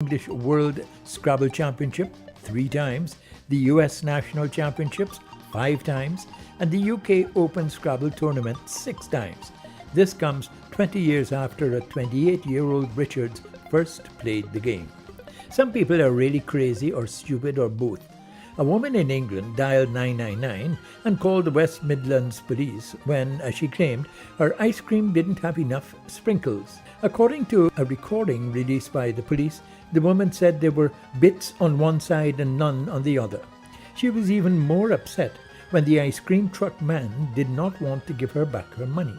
English World Scrabble Championship 3 times, the US National Championships 5 times, and the UK Open Scrabble Tournament 6 times. This comes 20 years after a 28-year-old Richards first played the game. Some people are really crazy or stupid or both. A woman in England dialed 999 and called the West Midlands police when, as she claimed, her ice cream didn't have enough sprinkles. According to a recording released by the police, the woman said there were bits on one side and none on the other. She was even more upset when the ice cream truck man did not want to give her back her money.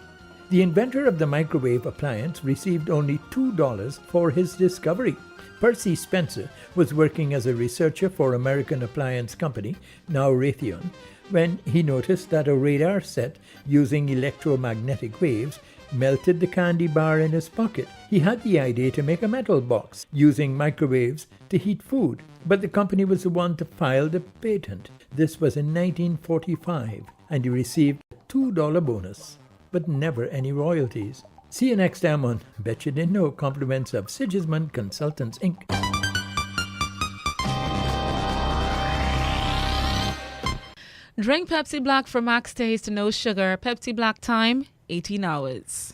The inventor of the microwave appliance received only $2 for his discovery. Percy Spencer was working as a researcher for American appliance company, now Raytheon, when he noticed that a radar set using electromagnetic waves melted the candy bar in his pocket. He had the idea to make a metal box using microwaves to heat food, but the company was the one to file the patent. This was in 1945, and he received a $2 bonus, but never any royalties. See you next time on Bet You Didn't Know, compliments of Sigismund Consultants, Inc. Drink Pepsi Black for max taste, no sugar. Pepsi Black time, 18 hours.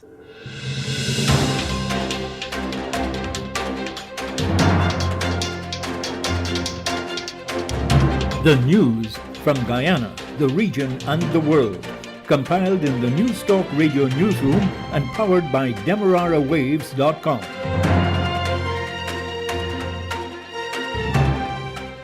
The news from Guyana, the region and the world. Compiled in the News Talk Radio newsroom and powered by DemeraraWaves.com.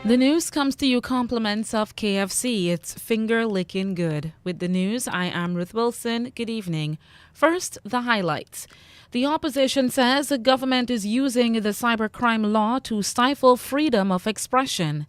The news comes to you compliments of KFC. It's finger licking good. With the news, I am Ruth Wilson. Good evening. First, the highlights. The opposition says the government is using the cybercrime law to stifle freedom of expression.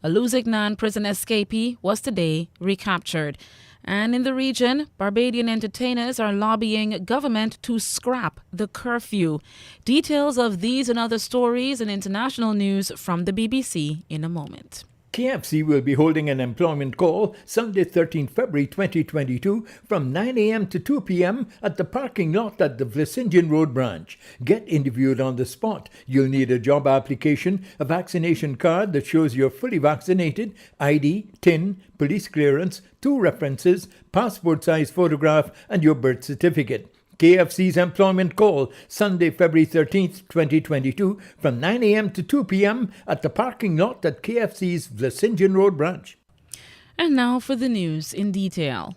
A Luzignan prison escapee was today recaptured. And in the region, Barbadian entertainers are lobbying government to scrap the curfew. Details of these and other stories and international news from the BBC in a moment. KFC will be holding an employment call Sunday 13 February 2022 from 9 a.m. to 2 p.m. at the parking lot at the Vlesingian Road branch. Get interviewed on the spot. You'll need a job application, a vaccination card that shows you're fully vaccinated, ID, TIN, police clearance, 2 references, passport-size photograph, and your birth certificate. KFC's employment call, Sunday, February 13th, 2022, from 9 a.m. to 2 p.m. at the parking lot at KFC's Vlesingian Road branch. And now for the news in detail.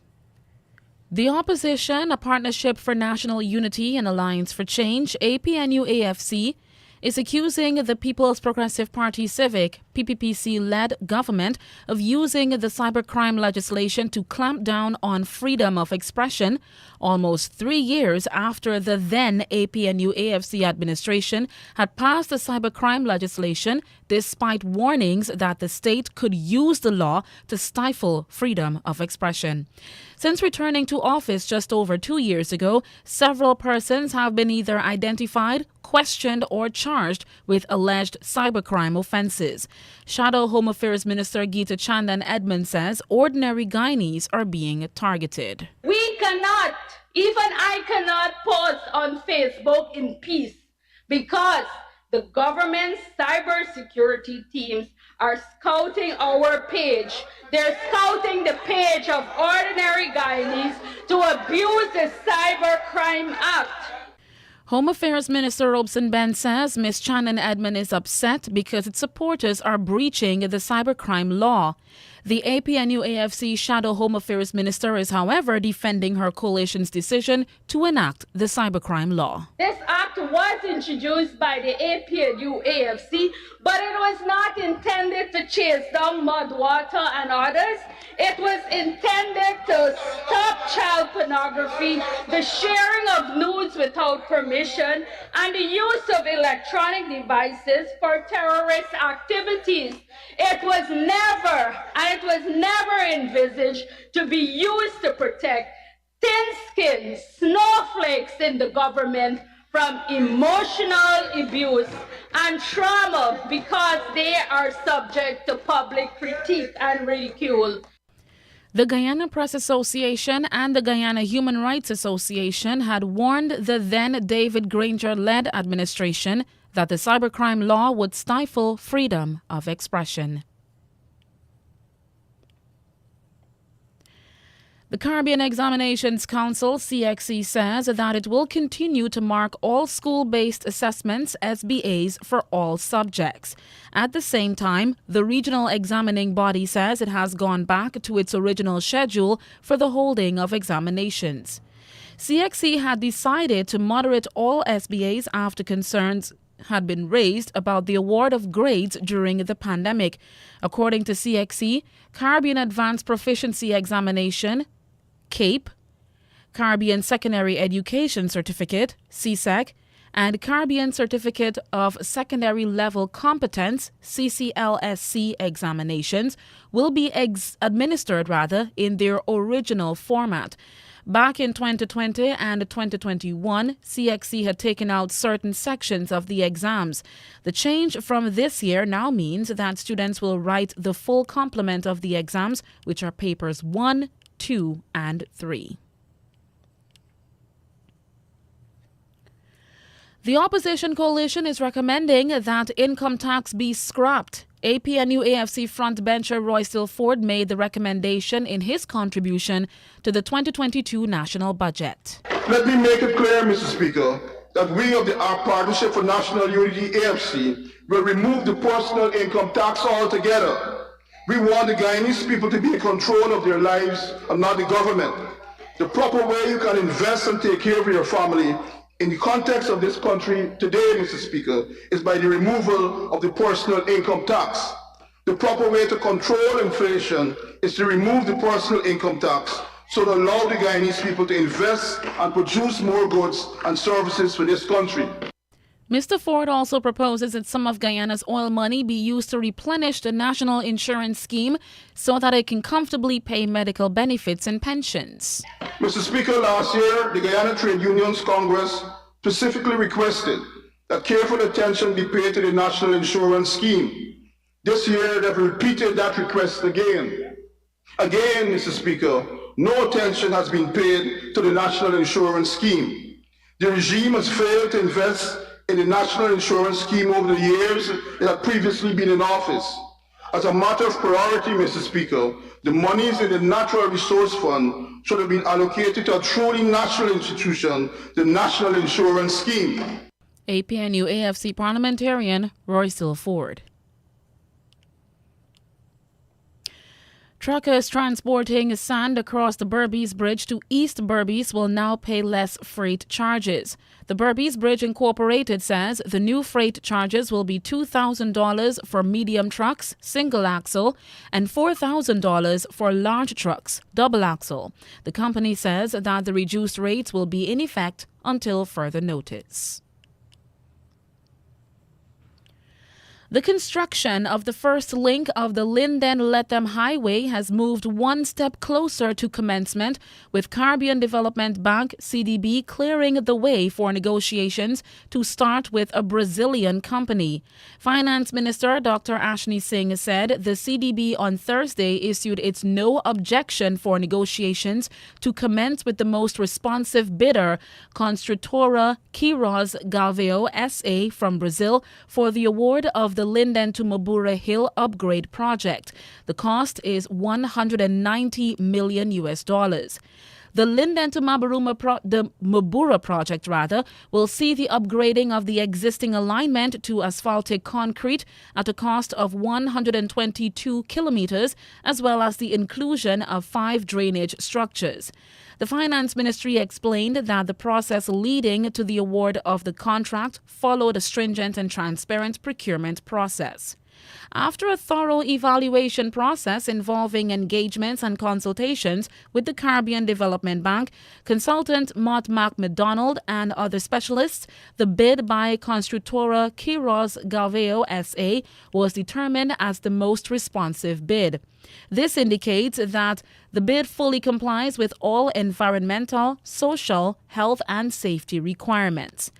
The opposition, a Partnership for National Unity and Alliance for Change, APNU-AFC, is accusing the People's Progressive Party Civic, PPPC-led government of using the cybercrime legislation to clamp down on freedom of expression almost 3 years after the then APNU-AFC administration had passed the cybercrime legislation despite warnings that the state could use the law to stifle freedom of expression. Since returning to office just over 2 years ago, several persons have been either identified, questioned, or charged with alleged cybercrime offenses. Shadow Home Affairs Minister Geeta Chandan Edmund says ordinary Guyanese are being targeted. We cannot, even I cannot post on Facebook in peace because the government's cybersecurity teams are scouting our page. They're scouting the page of ordinary Guyanese to abuse the Cybercrime Act. Home Affairs Minister Robson Ben says Ms. Chandan Edmund is upset because its supporters are breaching the cybercrime law. The APNU-AFC Shadow Home Affairs Minister is, however, defending her coalition's decision to enact the cybercrime law. This act was introduced by the APNU-AFC, but it was not intended to chase down Mudwater and others. It was intended to stop child pornography, the sharing of nudes without permission, and the use of electronic devices for terrorist activities. It was never envisaged to be used to protect thin-skinned snowflakes in the government from emotional abuse and trauma because they are subject to public critique and ridicule. The Guyana Press Association and the Guyana Human Rights Association had warned the then David Granger-led administration that the cybercrime law would stifle freedom of expression. The Caribbean Examinations Council, CXC, says that it will continue to mark all school-based assessments SBAs for all subjects. At the same time, the regional examining body says it has gone back to its original schedule for the holding of examinations. CXC had decided to moderate all SBAs after concerns had been raised about the award of grades during the pandemic. According to CXC, Caribbean Advanced Proficiency Examination, CAPE, Caribbean Secondary Education Certificate, CSEC, and Caribbean Certificate of Secondary Level Competence, CCLSC examinations will be administered in their original format. Back in 2020 and 2021, CXC had taken out certain sections of the exams. The change from this year now means that students will write the full complement of the exams, which are papers 1, 2, and 3. The opposition coalition is recommending that income tax be scrapped. APNU AFC frontbencher Roy Ford made the recommendation in his contribution to the 2022 national budget. Let me make it clear, Mr. Speaker, that we of the Arc Partnership for National Unity AFC will remove the personal income tax altogether. We want the Guyanese people to be in control of their lives and not the government. The proper way you can invest and take care of your family in the context of this country today, Mr. Speaker, is by the removal of the personal income tax. The proper way to control inflation is to remove the personal income tax so to allow the Guyanese people to invest and produce more goods and services for this country. Mr. Ford also proposes that some of Guyana's oil money be used to replenish the national insurance scheme so that it can comfortably pay medical benefits and pensions. Mr. Speaker, last year, the Guyana Trade Unions Congress specifically requested that careful attention be paid to the national insurance scheme. This year, they've repeated that request again. Again, Mr. Speaker, no attention has been paid to the national insurance scheme. The regime has failed to invest in the national insurance scheme over the years it had previously been in office. As a matter of priority, Mr. Speaker, the monies in the Natural Resource Fund should have been allocated to a truly national institution, the National Insurance Scheme. APNU AFC parliamentarian Roy Ford. Truckers transporting sand across the Berbice Bridge to East Berbice will now pay less freight charges. The Berbice Bridge Incorporated says the new freight charges will be $2,000 for medium trucks, single axle, and $4,000 for large trucks, double axle. The company says that the reduced rates will be in effect until further notice. The construction of the first link of the Linden-Lethem Highway has moved one step closer to commencement, with Caribbean Development Bank, CDB, clearing the way for negotiations to start with a Brazilian company. Finance Minister Dr. Ashni Singh said the CDB on Thursday issued its no objection for negotiations to commence with the most responsive bidder, Construtora Queiroz Galvão SA from Brazil, for the award of the Linden to Mabura Hill upgrade project. The cost is $190 million. The Linden to Mabura project will see the upgrading of the existing alignment to asphaltic concrete at a cost of 122 kilometers, as well as the inclusion of 5 drainage structures. The Finance Ministry explained that the process leading to the award of the contract followed a stringent and transparent procurement process. After a thorough evaluation process involving engagements and consultations with the Caribbean Development Bank, consultant Mott MacDonald and other specialists, the bid by Construtora Queiroz Galvão SA was determined as the most responsive bid. This indicates that the bid fully complies with all environmental, social, health and safety requirements.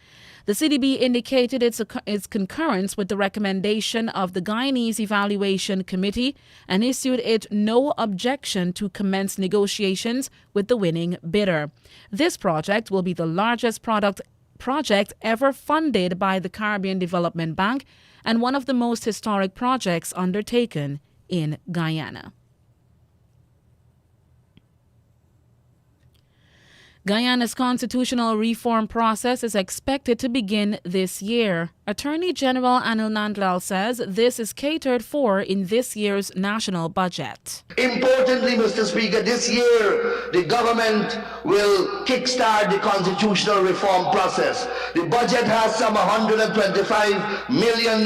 The CDB indicated its concurrence with the recommendation of the Guyanese Evaluation Committee and issued it no objection to commence negotiations with the winning bidder. This project will be the largest project ever funded by the Caribbean Development Bank and one of the most historic projects undertaken in Guyana. Guyana's constitutional reform process is expected to begin this year. Attorney General Anil Nandlal says this is catered for in this year's national budget. Importantly, Mr. Speaker, this year the government will kickstart the constitutional reform process. The budget has some $125 million.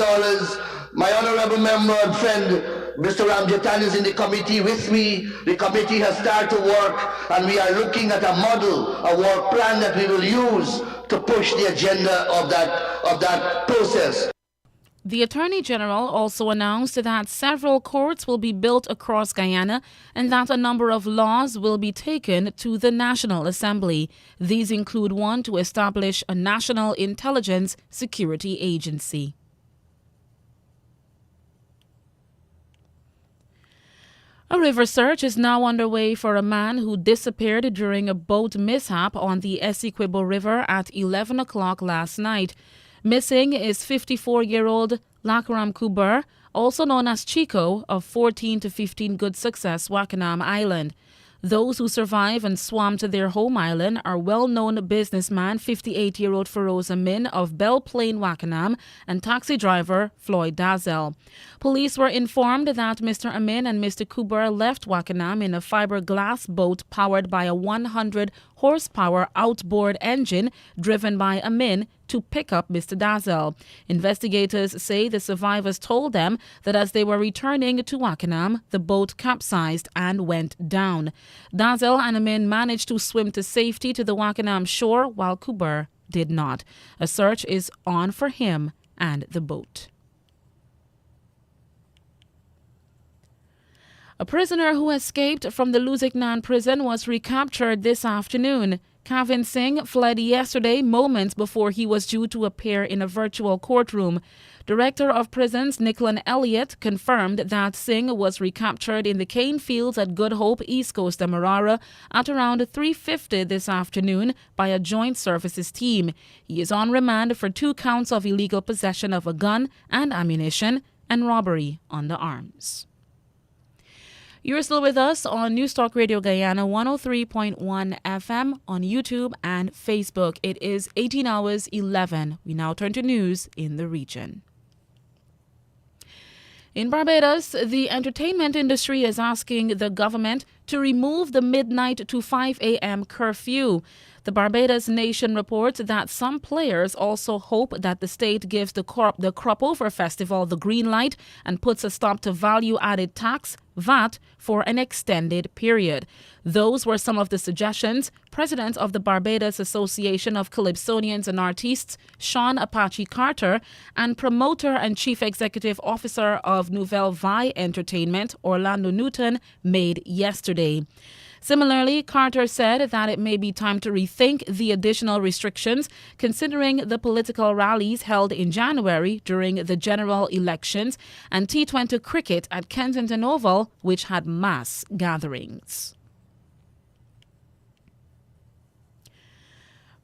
My honorable member and friend, Mr. Ramjatan, is in the committee with me. The committee has started to work, and we are looking at a model, a work plan that we will use to push the agenda of that process. The Attorney General also announced that several courts will be built across Guyana and that a number of laws will be taken to the National Assembly. These include one to establish a National Intelligence Security Agency. A river search is now underway for a man who disappeared during a boat mishap on the Essequibo River at 11 o'clock last night. Missing is 54-year-old Lakram Kuber, also known as Chico, of 14 to 15 Good Success, Wakanam Island. Those who survive and swam to their home island are well-known businessman 58-year-old Feroz Amin of Belle Plaine, Wakanam, and taxi driver Floyd Dazel. Police were informed that Mr. Amin and Mr. Kuber left Wakanam in a fiberglass boat powered by a 100-horsepower outboard engine driven by Amin to pick up Mr. Dazel. Investigators say the survivors told them that as they were returning to Wakanam, the boat capsized and went down. Dazel and Amin managed to swim to safety to the Wakanam shore, while Kuber did not. A search is on for him and the boat. A prisoner who escaped from the Lusignan prison was recaptured this afternoon. Kavin Singh fled yesterday, moments before he was due to appear in a virtual courtroom. Director of Prisons Nicklin Elliott confirmed that Singh was recaptured in the cane fields at Good Hope, East Coast Demerara at around 3:50 this afternoon by a joint services team. He is on remand for 2 counts of illegal possession of a gun and ammunition and robbery under arms. You're still with us on News Talk Radio Guyana 103.1 FM on YouTube and Facebook. It is 18 hours 11. We now turn to news in the region. In Barbados, the entertainment industry is asking the government to remove the midnight to 5 a.m. curfew. The Barbados Nation reports that some players also hope that the state gives the Crop Over Festival the green light and puts a stop to value-added tax, VAT, for an extended period. Those were some of the suggestions President of the Barbados Association of Calypsonians and Artistes, Sean Apache Carter, and promoter and chief executive officer of Nouvelle Vaille Entertainment, Orlando Newton, made yesterday. Similarly, Carter said that it may be time to rethink the additional restrictions considering the political rallies held in January during the general elections and T20 cricket at Kensington Oval, which had mass gatherings.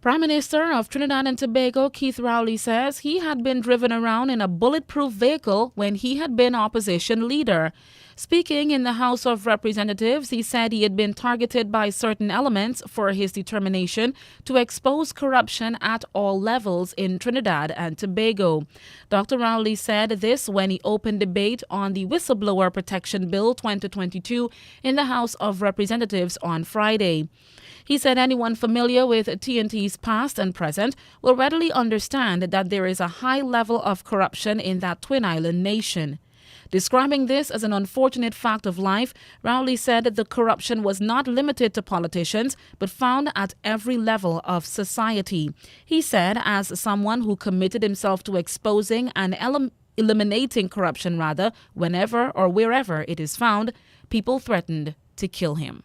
Prime Minister of Trinidad and Tobago, Keith Rowley, says he had been driven around in a bulletproof vehicle when he had been opposition leader. Speaking in the House of Representatives, he said he had been targeted by certain elements for his determination to expose corruption at all levels in Trinidad and Tobago. Dr. Rowley said this when he opened debate on the Whistleblower Protection Bill 2022 in the House of Representatives on Friday. He said anyone familiar with TNT's past and present will readily understand that there is a high level of corruption in that Twin Island nation. Describing this as an unfortunate fact of life, Rowley said that the corruption was not limited to politicians, but found at every level of society. He said, as someone who committed himself to exposing and eliminating corruption whenever or wherever it is found, people threatened to kill him.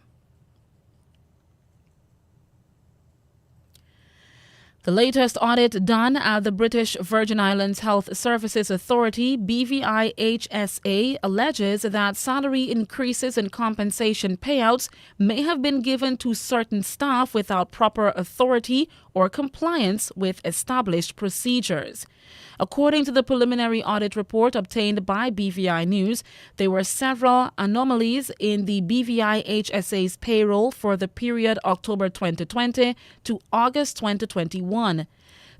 The latest audit done at the British Virgin Islands Health Services Authority, BVI-HSA, alleges that salary increases and compensation payouts may have been given to certain staff without proper authority or compliance with established procedures. According to the preliminary audit report obtained by BVI News, there were several anomalies in the BVI-HSA's payroll for the period October 2020 to August 2021.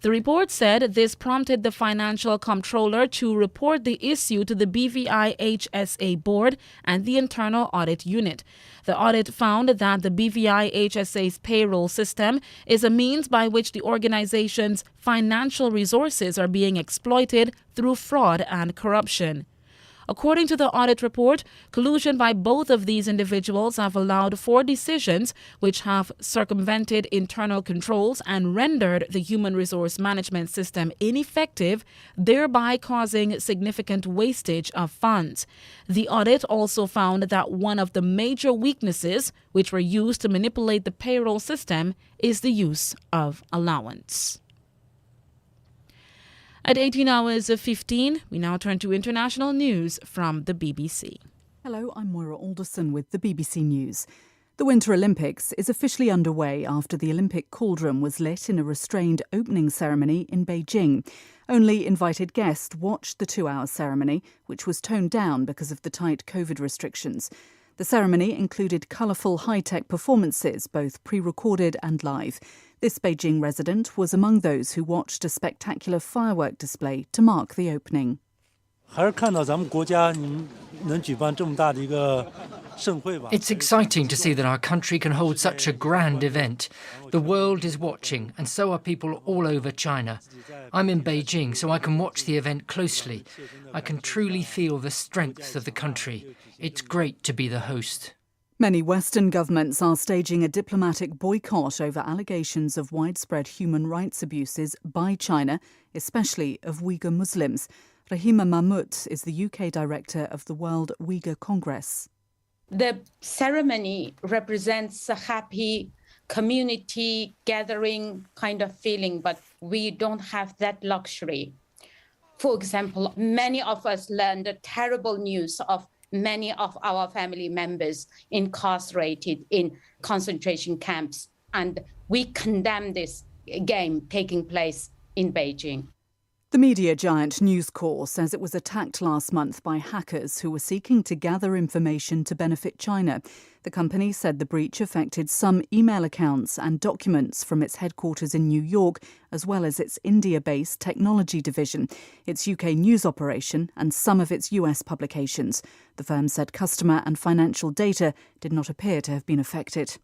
The report said this prompted the financial comptroller to report the issue to the BVI-HSA board and the internal audit unit. The audit found that the BVI-HSA's payroll system is a means by which the organization's financial resources are being exploited through fraud and corruption. According to the audit report, collusion by both of these individuals have allowed for decisions which have circumvented internal controls and rendered the human resource management system ineffective, thereby causing significant wastage of funds. The audit also found that one of the major weaknesses which were used to manipulate the payroll system is the use of allowance. At 18 hours 15, we now turn to international news from the BBC. Hello, I'm Moira Alderson with the BBC News. The Winter Olympics is officially underway after the Olympic cauldron was lit in a restrained opening ceremony in Beijing. Only invited guests watched the 2-hour ceremony, which was toned down because of the tight COVID restrictions. The ceremony included colourful high-tech performances, both pre-recorded and live. This Beijing resident was among those who watched a spectacular firework display to mark the opening. It's exciting to see that our country can hold such a grand event. The world is watching, and so are people all over China. I'm in Beijing, so I can watch the event closely. I can truly feel the strength of the country. It's great to be the host. Many Western governments are staging a diplomatic boycott over allegations of widespread human rights abuses by China, especially of Uyghur Muslims. Rahima Mahmood is the UK director of the World Uyghur Congress. The ceremony represents a happy community gathering kind of feeling, but we don't have that luxury. For example, many of us learned the terrible news of many of our family members incarcerated in concentration camps, and we condemn this game taking place in Beijing. The media giant News Corp says it was attacked last month by hackers who were seeking to gather information to benefit China. The company said the breach affected some email accounts and documents from its headquarters in New York, as well as its India-based technology division, its UK news operation, and some of its US publications. The firm said customer and financial data did not appear to have been affected.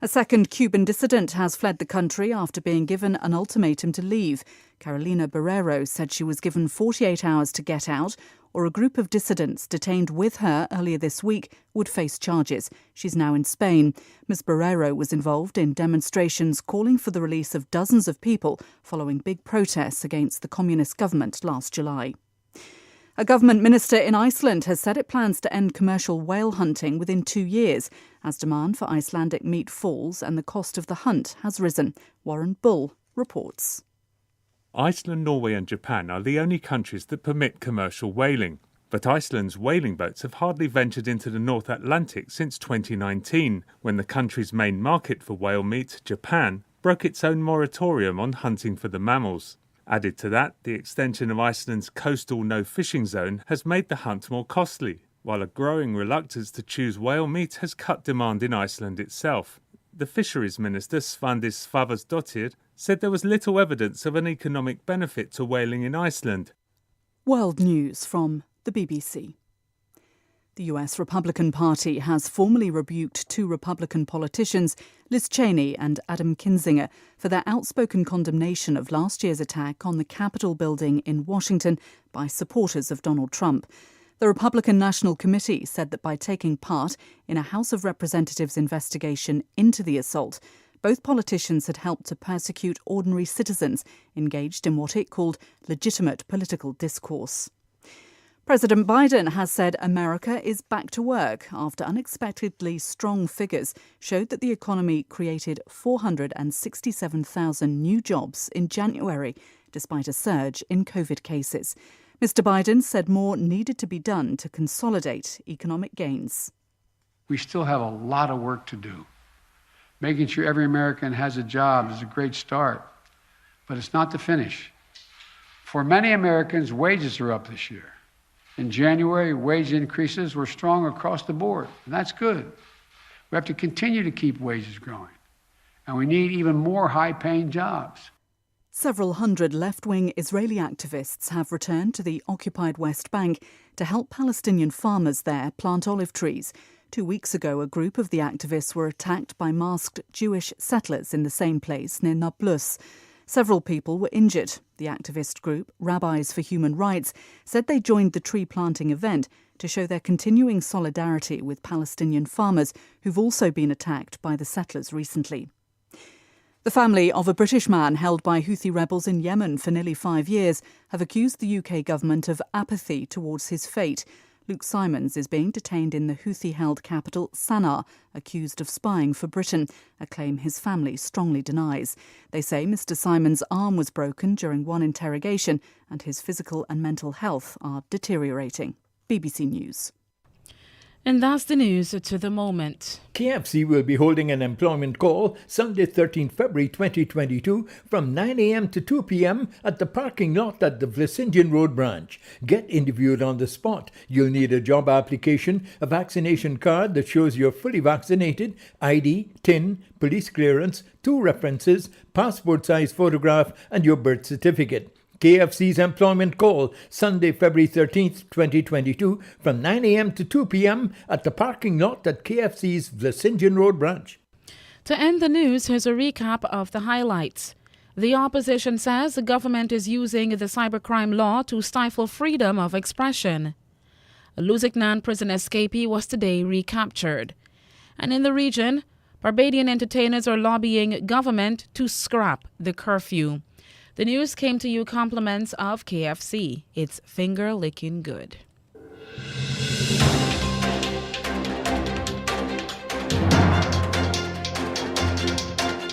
A second Cuban dissident has fled the country after being given an ultimatum to leave. Carolina Barrero said she was given 48 hours to get out, or a group of dissidents detained with her earlier this week would face charges. She's now in Spain. Ms. Barrero was involved in demonstrations calling for the release of dozens of people following big protests against the communist government last July. A government minister in Iceland has said it plans to end commercial whale hunting within 2 years, as demand for Icelandic meat falls and the cost of the hunt has risen. Warren Bull reports. Iceland, Norway and Japan are the only countries that permit commercial whaling. But Iceland's whaling boats have hardly ventured into the North Atlantic since 2019, when the country's main market for whale meat, Japan, broke its own moratorium on hunting for the mammals. Added to that, the extension of Iceland's coastal no-fishing zone has made the hunt more costly, while a growing reluctance to choose whale meat has cut demand in Iceland itself. The Fisheries Minister, Svandís Svavarsdóttir, said there was little evidence of an economic benefit to whaling in Iceland. World News from the BBC. The US Republican Party has formally rebuked 2 Republican politicians, Liz Cheney and Adam Kinzinger, for their outspoken condemnation of last year's attack on the Capitol building in Washington by supporters of Donald Trump. The Republican National Committee said that by taking part in a House of Representatives investigation into the assault, both politicians had helped to persecute ordinary citizens engaged in what it called legitimate political discourse. President Biden has said America is back to work after unexpectedly strong figures showed that the economy created 467,000 new jobs in January, despite a surge in COVID cases. Mr. Biden said more needed to be done to consolidate economic gains. We still have a lot of work to do. Making sure every American has a job is a great start, but it's not the finish. For many Americans, wages are up this year. In January, wage increases were strong across the board, and that's good. We have to continue to keep wages growing, and we need even more high-paying jobs. Several hundred left-wing Israeli activists have returned to the occupied West Bank to help Palestinian farmers there plant olive trees. 2 weeks ago, a group of the activists were attacked by masked Jewish settlers in the same place near Nablus. Several people were injured. The activist group, Rabbis for Human Rights, said they joined the tree planting event to show their continuing solidarity with Palestinian farmers who've also been attacked by the settlers recently. The family of a British man held by Houthi rebels in Yemen for nearly 5 years have accused the UK government of apathy towards his fate. Luke Simons is being detained in the Houthi-held capital, Sana'a, accused of spying for Britain, a claim his family strongly denies. They say Mr. Simons' arm was broken during one interrogation and his physical and mental health are deteriorating. BBC News. And that's the news to the moment. KFC will be holding an employment call Sunday 13 February 2022 from 9 a.m. to 2 p.m. at the parking lot at the Vlesingian Road branch. Get interviewed on the spot. You'll need a job application, a vaccination card that shows you're fully vaccinated, ID, TIN, police clearance, 2 references, passport-size photograph and your birth certificate. KFC's employment call, Sunday, February 13th, 2022, from 9 a.m. to 2 p.m. at the parking lot at KFC's Vlesingian Road branch. To end the news, here's a recap of the highlights. The opposition says the government is using the cybercrime law to stifle freedom of expression. A Lusignan prison escapee was today recaptured. And in the region, Barbadian entertainers are lobbying government to scrap the curfew. The news came to you compliments of KFC. It's finger-licking good.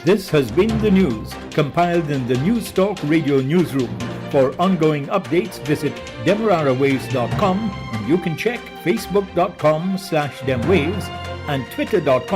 This has been the news, compiled in the News Talk Radio newsroom. For ongoing updates, visit demerarawaves.com and you can check facebook.com/demwaves and twitter.com